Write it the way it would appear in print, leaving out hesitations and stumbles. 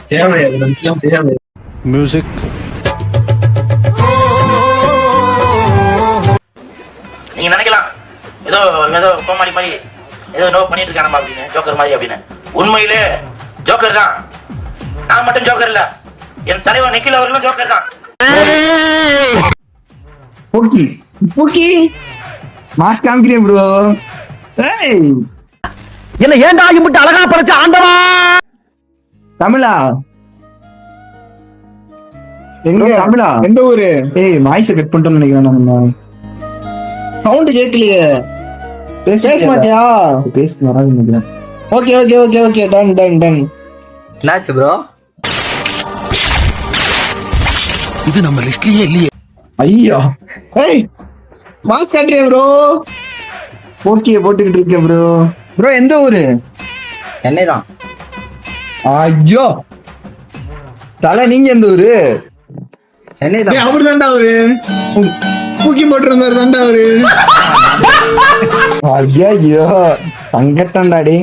தேவை மியூசிக். நீங்க நினைக்கலாம் ஏதோ ஏதோ கோமாளி மாதிரி ஏதோ நோ பண்ணிட்டு இருக்கானமா அப்படின்னு, ஜோக்கர் மாதிரி அப்படின்னு. உண்மையிலே ஜோக்கர் தான். நான் மட்டும் ஜோக்கர் இல்ல, என் தலைவர் நிக்கில் அவர்களும் ஜோக்கர் தான். பூக்கி பூக்கி மாஸ்க் காமிக்கிறேன் ப்ரோ. ஏய் என்ன ஏன்டா இம்புட்டு அழகா படைச்ச ஆண்டவா? தமிழா எங்க தமிழா எந்த ஊரு? ஏய் வாய்ஸ் கட் பண்ணிட்டோம்னு நினைக்கிறேன். நம்ம சவுண்ட் கேட்கலையே. பேச மாட்டியா? பேச வராது நினைக்கிறேன். Okay okay okay okay done done done. என்னாச்சு ப்ரோ? இது நம்ம லிஸ்ட்லயே இல்லையே. ஐயா ஏய் மாஸ்க் காட்டுறேன் ப்ரோ. ஓகே போட்டுக்கிட்டு இருக்கேன் ப்ரோ. ப்ரோ எந்த ஊரு? சென்னை தான். ஐயோ தலை, நீங்க எந்த ஊரு? சென்னை தான். அவரு தான்டா அவரு. தூக்கி போட்டிருந்தாரு தான்டா அவரு. ஐயோ சங்கட்டம்டாடி.